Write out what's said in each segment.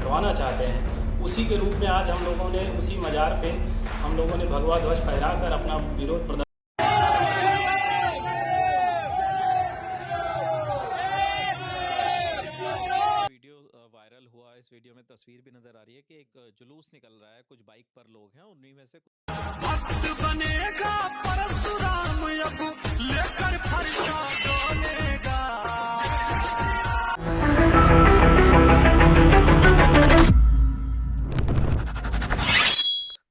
हटवाना चाहते हैं, उसी के रूप में आज हम लोगों ने उसी मज़ार पे हम लोगों ने भगवा ध्वज फहराकर अपना विरोध प्रदर्शन। वीडियो वायरल हुआ, इस वीडियो में तस्वीर भी नजर आ रही है कि एक जुलूस निकल रहा है, कुछ बाइक पर लोग हैं, उन्हीं में से भक्त बनेगा परशुराम अब लेकर फरसा डोलेगा।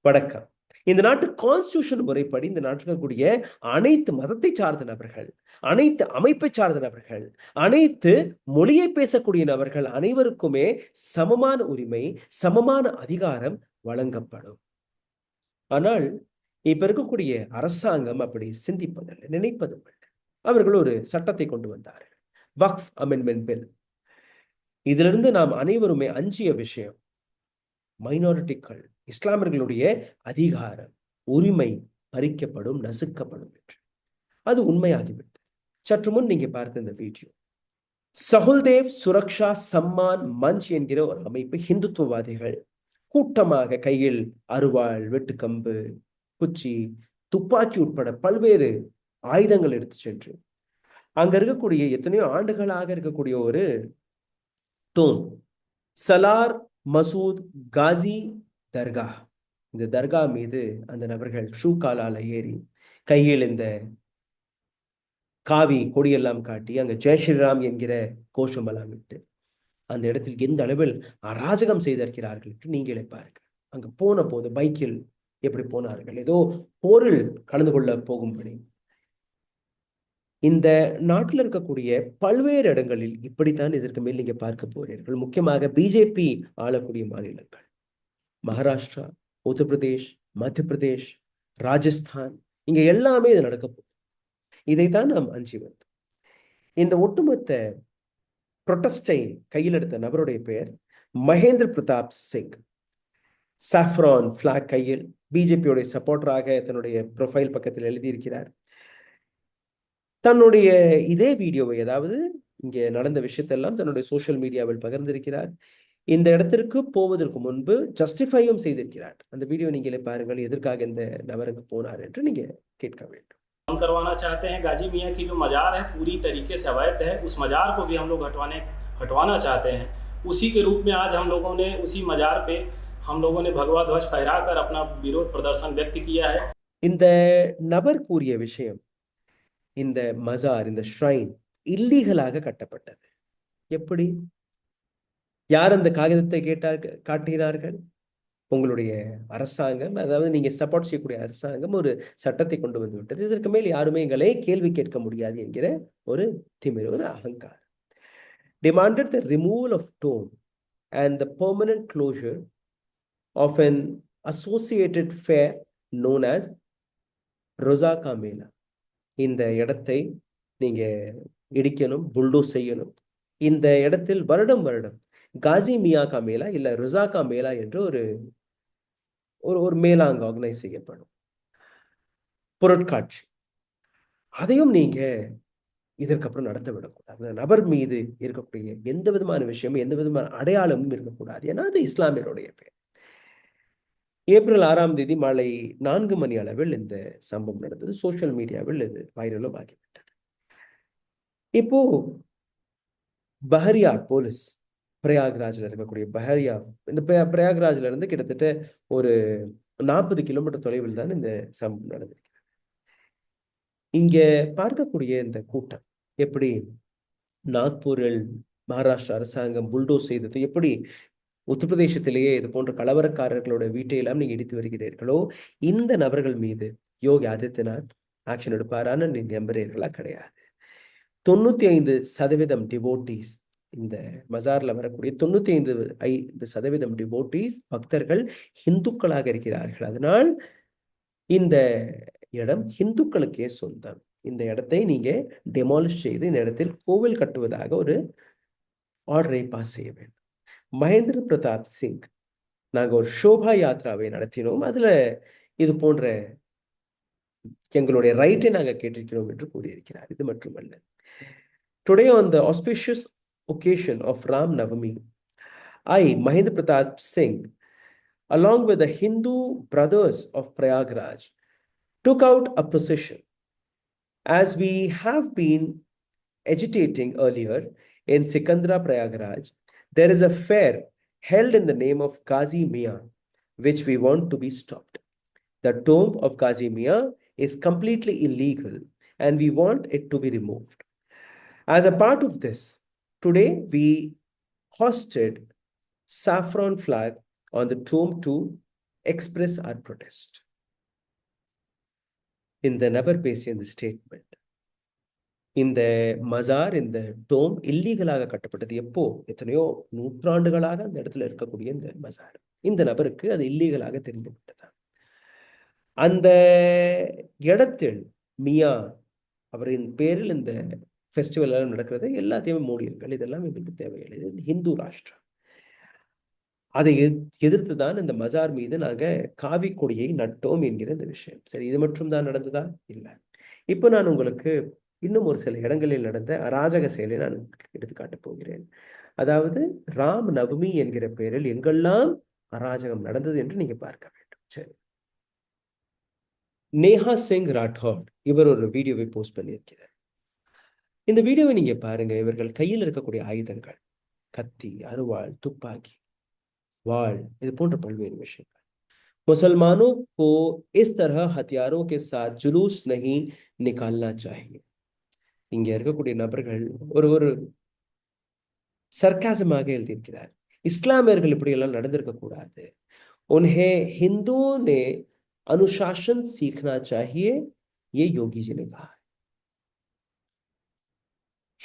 வணக்கம். இந்த நாட்டு கான்ஸ்டிடியூஷன் முறைப்படி இந்த நாட்டில் இருக்கக்கூடிய அனைத்து மதத்தை சார்ந்த நபர்கள், அனைத்து அமைப்பை சார்ந்த நபர்கள், அனைத்து மொழியை பேசக்கூடிய நபர்கள் அனைவருக்குமே சமமான உரிமை, சமமான அதிகாரம் வழங்கப்படும். ஆனால் இப்ப இருக்கக்கூடிய அரசாங்கம் அப்படி சிந்திப்பதில்லை, நினைப்பதும் இல்லை. அவர்கள் ஒரு சட்டத்தை கொண்டு வந்தார்கள், வக்ஃப் அமெண்ட்மெண்ட் பில். இதிலிருந்து நாம் அனைவருமே அஞ்சிய விஷயம், மைனாரிட்டிகள், இஸ்லாமியர்களுடைய அதிகாரம், உரிமை பறிக்கப்படும், நசுக்கப்படும் என்று. அது உண்மையாகிவிட்டது. சற்று முன் நீங்க பார்த்த இந்த வீடியோ, சஹுல்தேவ் சுரக்ஷா சம்மான் மஞ்ச் என்கிற ஒரு அமைப்பு, ஹிந்துத்துவவாதிகள் கூட்டமாக கையில் அருவாள், வெட்டுக்கம்பு, குச்சி, துப்பாக்கி உட்பட பல்வேறு ஆயுதங்கள் எடுத்து சென்று அங்க இருக்கக்கூடிய எத்தனையோ ஆண்டுகளாக இருக்கக்கூடிய ஒரு டோம், சலார் மசூத் காசி தர்கா, இந்த தர்கா மீது அந்த நபர்கள் ஷூ காலால ஏறி கையில் இந்த காவி கொடியெல்லாம் காட்டி அங்க ஜெய் ஸ்ரீராம் என்கிற கோஷமெல்லாம் விட்டு அந்த இடத்தில் எந்த அளவில் அராஜகம் செய்திருக்கிறார்கள் என்று நீங்களே பாருங்கள். அங்கு போன போது பைக்கில் எப்படி போனார்கள், ஏதோ போரில் கலந்து கொள்ள போகும்படி. இந்த நாட்டில் இருக்கக்கூடிய பல்வேறு இடங்களில் இப்படித்தான் இதற்கு மேல் நீங்க பார்க்க போறீர்கள். முக்கியமாக பிஜேபி ஆளக்கூடிய மாநிலங்கள், மகாராஷ்டிரா, உத்தரப்பிரதேஷ், மத்திய பிரதேஷ், ராஜஸ்தான், இங்க எல்லாமே இது நடக்க போகுது. இதைத்தான் நாம் அஞ்சி வந்தோம். இந்த ஒட்டுமொத்த புரொட்டஸ்டை கையில் எடுத்த நபருடைய பெயர் மகேந்திர பிரதாப் சிங். சாஃப்ரான் பிளாக் கையில் பிஜேபியோடைய சப்போர்டராக தன்னுடைய ப்ரொஃபைல் பக்கத்தில் எழுதியிருக்கிறார். தன்னுடைய இதே வீடியோவை, அதாவது இங்கே நடந்த விஷயத்தெல்லாம் தன்னுடைய சோசியல் மீடியாவில் பகிர்ந்திருக்கிறார். இந்த இடத்திற்கு போவதற்கு முன்பு ஜஸ்டிஃபையும் செய்திருக்கிறார். அந்த வீடியோ நீங்களே பாருங்கள், எதற்காக இந்த நபருக்கு போனார் என்று நீங்க கேட்க வேண்டும். हम करवाना चाहते हैं गाजी मियाँ की जो मज़ार है पूरी तरीके से अवैध है, उस मज़ार को भी हम लोग हटवाना चाहते हैं। उसी के रूप में आज हम लोगों ने उसी मज़ार पे हम लोगों ने भगवा ध्वज फहराकर अपना विरोध प्रदर्शन व्यक्त किया है। இந்த நபர் கூறிய விஷயம், இந்த மஜார், இந்த ஷ்ரைன் இல்லீகலாக கட்டப்பட்டது. எப்படி? யார் அந்த காகிதத்தை காட்டினார்கள்? உங்களுடைய அரசாங்கம், அதாவது நீங்க சப்போர்ட் செய்யக்கூடிய அரசாங்கம் ஒரு சட்டத்தை கொண்டு வந்து விட்டது. இதற்கு மேல் யாருமே எங்களை கேள்வி கேட்க முடியாது என்கிற ஒரு திமிர், ஒரு அகங்காரம். Demanded the removal of tomb and the permanent closure of an associated fair known as Rozaka Mela. இந்த இடத்தை நீங்க இடிக்கணும், புல்டோஸ் செய்யணும். இந்த இடத்தில் வருடம் வருடம் காசி மியாகா மேலா இல்ல ருசாகா மேலா என்று ஒரு ஒரு மேலா அங்க ஆர்கனைஸ் செய்யப்படும், பொருட்காட்சி. அதையும் நீங்க இதற்கப்புறம் நடத்த விடக்கூடாது. அந்த நபர் மீது இருக்கக்கூடிய எந்த விதமான விஷயமும், எந்த விதமான அடையாளமும் இருக்கக்கூடாது. ஏன்னா அது இஸ்லாமியருடைய பெயர். ஏப்ரல் 6ஆம் தேதி மாலை 4 மணி அளவில் இந்த சம்பவம் நடந்தது. சோசியல் மீடியாவில் இது வைரலும் ஆகிவிட்டது. இப்போ பஹரியா போலீஸ், பிரயாக்ராஜ்ல இருக்கக்கூடிய பஹரியா, இந்த பிரயாக்ராஜ்ல இருந்து கிட்டத்தட்ட ஒரு 40 கிலோமீட்டர் தொலைவில் தான் இந்த சம்பவம் நடந்திருக்கு. இங்க பார்க்கக்கூடிய இந்த கூட்டம் எப்படி நாக்பூரில் மகாராஷ்டிரா அரசாங்கம் புல்டோஸ் செய்தது, எப்படி உத்தரப்பிரதேசத்திலேயே இது போன்ற கலவரக்காரர்களோட வீட்டையெல்லாம் நீங்க இடித்து வருகிறீர்களோ, இந்த நபர்கள் மீது யோகி ஆதித்யநாத் ஆக்ஷன் எடுப்பாரான்னு நீங்க நம்புறீர்களா? கிடையாது. 95% டிவோட்டீஸ், இந்த மசார்ல வரக்கூடிய 95% டிவோட்டீஸ், பக்தர்கள் ஹிந்துக்களாக இருக்கிறார்கள். அதனால் இந்த இடம் ஹிந்துக்களுக்கே சொந்தம். இந்த இடத்தை நீங்க டெமாலிஷ் செய்து இந்த இடத்தில் கோவில் கட்டுவதாக ஒரு ஆர்டரை பாஸ் செய்ய வேண்டும். மகேந்திர பிரதாப் சிங், நாங்க ஒரு சோபா யாத்ராவை நடத்தினோம், அதுல இது போன்ற எங்களுடைய ரைட்டை நாங்க கேட்டிருக்கிறோம் என்று கூறியிருக்கிறார். இது மட்டுமல்ல, today on the auspicious occasion of Ram Navami, I, Mahendra Pratap Singh, along with the Hindu brothers of Prayagraj, took out a procession. As we have been agitating earlier in Sikandra Prayagraj, there is a fair held in the name of Ghazi Mia, which we want to be stopped. The tomb of Ghazi Mia is completely illegal and we want it to be removed. As a part of this, today we hosted saffron flag on the tomb to express our protest. இந்த நபர் பேசிய இந்த statement, இந்த மசார், இந்த டோம் இல்லீகலாக கட்டப்பட்டது எப்போ? எத்தனையோ நூற்றாண்டுகளாக அந்த இடத்துல இருக்கக்கூடிய இந்த மசார், இந்த நபருக்கு அது இல்லீகலாக தெரிந்து விட்டதா? அந்த இடத்தில் மியா அவரின் பேரில் இந்த ஃபெஸ்டிவல் எல்லாம் நடக்கிறது, எல்லாத்தையுமே மூடியிருங்கள், இதெல்லாம் எங்களுக்கு தேவையில்லை, இது ஹிந்து ராஷ்டிரம். அதை எதிர்த்து தான் இந்த மசார் மீது நாங்க காவி கொடியை நட்டோம் என்கிற இந்த விஷயம். சரி, இது மட்டும் தான் நடந்ததா? இல்லை. இப்போ நான் உங்களுக்கு இன்னும் ஒரு சில இடங்களில் நடந்த அராஜக செயலை நான் எடுத்துக்காட்டப் போகிறேன். அதாவது ராம் நவமி என்கிற பெயரில் எங்கெல்லாம் அராஜகம் நடந்தது என்று நீங்க பார்க்க வேண்டும். சரி, நேஹா சிங் ராठौड़ இவர் ஒரு வீடியோவை போஸ்ட் பண்ணியிருக்கிறார். இந்த வீடியோவை நீங்க பாருங்க. இவர்கள் கையில் இருக்கக்கூடிய ஆயுதங்கள், கத்தி, அருவாள், துப்பாக்கி, वाल, இது போன்ற பல்வேறு விஷயங்கள். मुसलमानों को इस तरह हथियारों के साथ जुलूस नहीं निकालना चाहिए. இங்க இருக்கக்கூடிய நபர்கள் ஒரு சர்க்காசமாக எழுதியிருக்கிறார். இஸ்லாமியர்கள் இப்படி எல்லாம் நடந்திருக்க கூடாது. उन्हें हिंदुओं ने अनुशासन सीखना चाहिए, ये योगी जी ने कहा.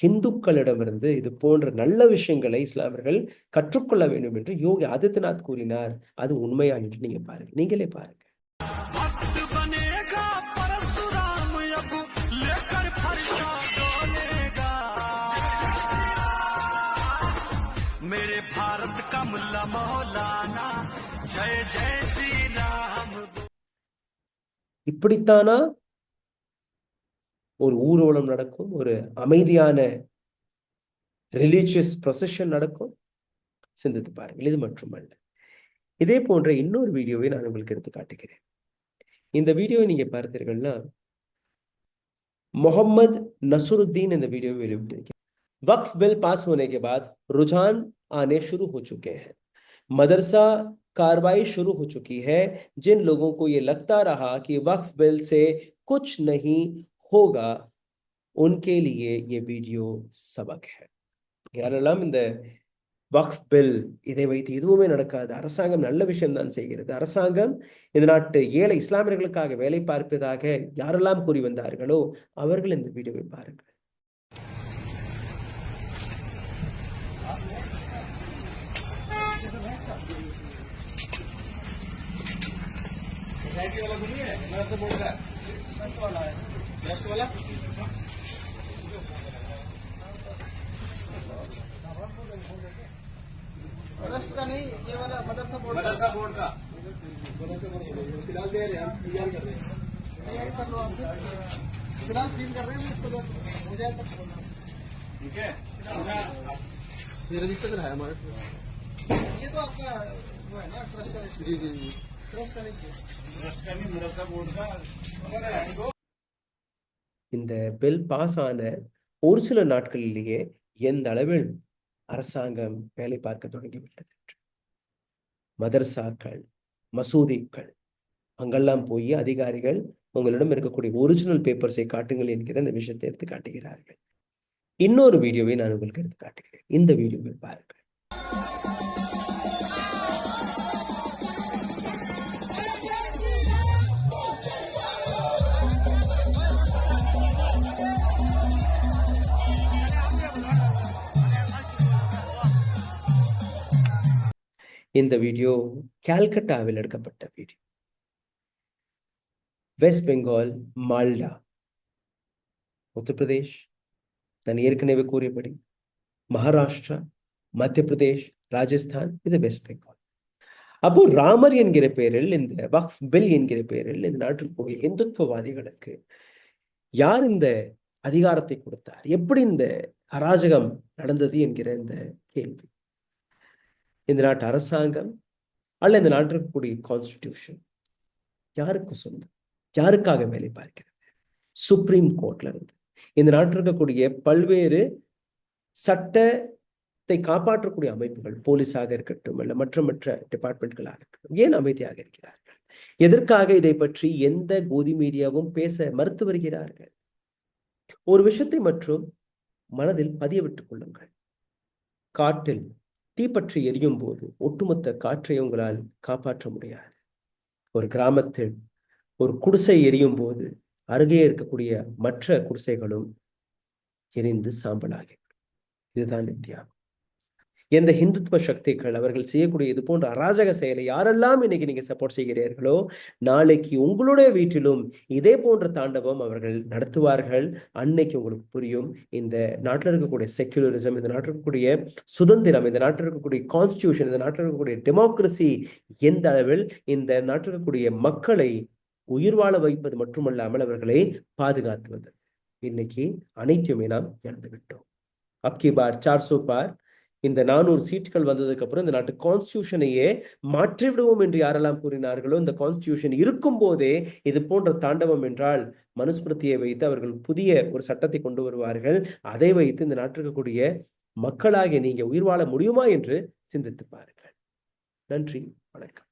ஹிந்துக்களிடமிருந்து இது போன்ற நல்ல விஷயங்களை இஸ்லாமியர்கள் கற்றுக்கொள்ள வேண்டும் என்று யோகி ஆதித்யநாத் கூறினார். அது உண்மையா என்று நீங்க பாருங்க, நீங்களே பாருங்க. भक्त बनेगा परशुराम अब लेकर फरसा डोलेगा मेरे भारत का मुल्ला मौलाना जय जय श्री राम. இப்படித்தானா ஒரு ஊர்வலம் நடக்கும், ஒரு அமைதியான ரிலீஜியஸ் ப்ரொசஷன் நடக்கும்? சிந்தித்து பாருங்கள். இது மட்டுமல்ல, இதே போன்ற இன்னொரு வீடியோவை நான் உங்களுக்கு எடுத்து காட்டுகிறேன். இந்த வீடியோவை நீங்க பார்த்தீர்கள்னா, मोहम्मद नसरुद्दीन இந்த வீடியோவை வெளியிட்டிருக்கிறார். वक्फ बिल पास होने के बाद रुझान आने शुरू हो चुके हैं. मदरसा कार्रवाई शुरू हो चुकी है. जिन लोगों को ये लगता रहा कि वक्फ बिल से कुछ नहीं होगा, उनके लिए ये वीडियो सबक है. யாரெல்லாம் இந்த வக்ஃப் பில் இதை வைத்து எதுவுமே நடக்காது, அரசாங்கம் நல்ல விஷயம் தான் செய்கிறது, அரசாங்கம் இந்த நாட்டு ஏழை இஸ்லாமியர்களுக்காக வேலை பார்ப்பதாக யாரெல்லாம் கூறி வந்தார்களோ அவர்கள் இந்த வீடியோவை பாருங்கள். ट्रस्ट का नहीं, ये वाला मदरसा बोर्ड का फिलहाल दे रहे हैं, तैयारी कर रहे हैं, तैयारी कर लो आप, फिलहाल सील कर रहे हैं इसको, मुझे ऐसा ठीक है. ये रजिस्टर है हमारे, ये तो आपका वो है ना ट्रस्ट का. जी जी जी, ट्रस्ट का नहीं मदरसा बोर्ड का. இந்த பில் பாஸ் ஆன ஒரு சில நாட்களிலேயே எந்த அளவில் அரசாங்கம் வேலை பார்க்க தொடங்கிவிட்டது. மதரசாக்கள், மசூதிகள், அங்கெல்லாம் போய் அதிகாரிகள் உங்களிடம் இருக்கக்கூடிய ஒரிஜினல் பேப்பர்ஸை காட்டுங்கள் என்கிற இந்த விஷயத்தை எடுத்து காட்டுகிறார்கள். இன்னொரு வீடியோவை நான் உங்களுக்கு எடுத்து காட்டுகிறேன். இந்த வீடியோவை பாருங்கள். இந்த வீடியோ கால்கட்டாவில் எடுக்கப்பட்ட வீடியோ. வெஸ்ட் பெங்கால், மால்டா, உத்தரப்பிரதேஷ், நான் ஏற்கனவே கூறியபடி மகாராஷ்டிரா, மத்திய பிரதேஷ், ராஜஸ்தான், இது வெஸ்ட் பெங்கால். அப்போ ராமர் என்கிற பெயரில், இந்த வக்ஃப் பில் என்கிற பெயரில் இந்த நாட்டில் கூடிய இந்துத்துவவாதிகளுக்கு யார் இந்த அதிகாரத்தை கொடுத்தார், எப்படி இந்த அராஜகம் நடந்தது என்கிற இந்த கேள்வி. இந்த நாட்டு அரசாங்கம் அல்ல இந்த நாட்டில் இருக்கக்கூடிய கான்ஸ்டிடியூஷன் யாருக்கு சொந்தம்? யாருக்காக வேலை பார்க்கிறது? சுப்ரீம் கோர்ட்ல இருந்து இந்த நாட்டில் இருக்கக்கூடிய பல்வேறு சட்டத்தை காப்பாற்றக்கூடிய அமைப்புகள், போலீஸாக இருக்கட்டும் அல்ல மற்ற டிபார்ட்மெண்ட்களாக இருக்கட்டும், ஏன் அமைதியாக இருக்கிறார்கள்? எதற்காக இதை பற்றி எந்த கோதி மீடியாவும் பேச மறுத்து வருகிறார்கள்? ஒரு விஷயத்தை மற்றும் மனதில் பதிய விட்டுக் கொள்ளுங்கள். காட்டில் தீப்பற்றி எரியும் போது ஒட்டுமொத்த காற்றை உங்களால் காப்பாற்ற முடியாது. ஒரு கிராமத்தில் ஒரு குடிசை எரியும் போது அருகே இருக்கக்கூடிய மற்ற குடிசைகளும் எரிந்து சாம்பலாகி. இதுதான் இந்தியா. எந்த ஹிந்துத்துவ சக்திகள் அவர்கள் செய்யக்கூடிய இது போன்ற அராஜக செயலை யாரெல்லாம் இன்னைக்கு நீங்க சப்போர்ட் செய்கிறீர்களோ, நாளைக்கு உங்களுடைய வீட்டிலும் இதே போன்ற தாண்டவம் அவர்கள் நடத்துவார்கள். அன்னைக்கு உங்களுக்கு புரியும் இந்த நாட்டில் இருக்கக்கூடிய செக்யூலரிசம், இந்த நாட்டில் இருக்கக்கூடிய சுதந்திரம், இந்த நாட்டில் இருக்கக்கூடிய கான்ஸ்டிடியூஷன், இந்த நாட்டில் இருக்கக்கூடிய டெமோக்ரஸி எந்த அளவில் இந்த நாட்டில் இருக்கக்கூடிய மக்களை உயிர் வாழ வைப்பது மட்டுமல்லாமல் அவர்களை பாதுகாத்துவது. இன்னைக்கு அனைத்தையுமே நாம் இழந்து விட்டோம். அப்கி பார் 400 பார் இந்த 400 சீட்டுகள் வந்ததுக்கு அப்புறம் இந்த நாட்டு கான்ஸ்டிடியூஷனையே மாற்றிவிடுவோம் என்று யாரெல்லாம் கூறினார்களோ, இந்த கான்ஸ்டிடியூஷன் இருக்கும் போதே இது போன்ற தாண்டவம் என்றால் மனுஸ்மிருதியை வைத்து அவர்கள் புதிய ஒரு சட்டத்தை கொண்டு வருவார்கள். அதை வைத்து இந்த நாட்டில் இருக்கக்கூடிய மக்களாகிய நீங்க உயிர் வாழ முடியுமா என்று சிந்தித்து பாருங்கள். நன்றி, வணக்கம்.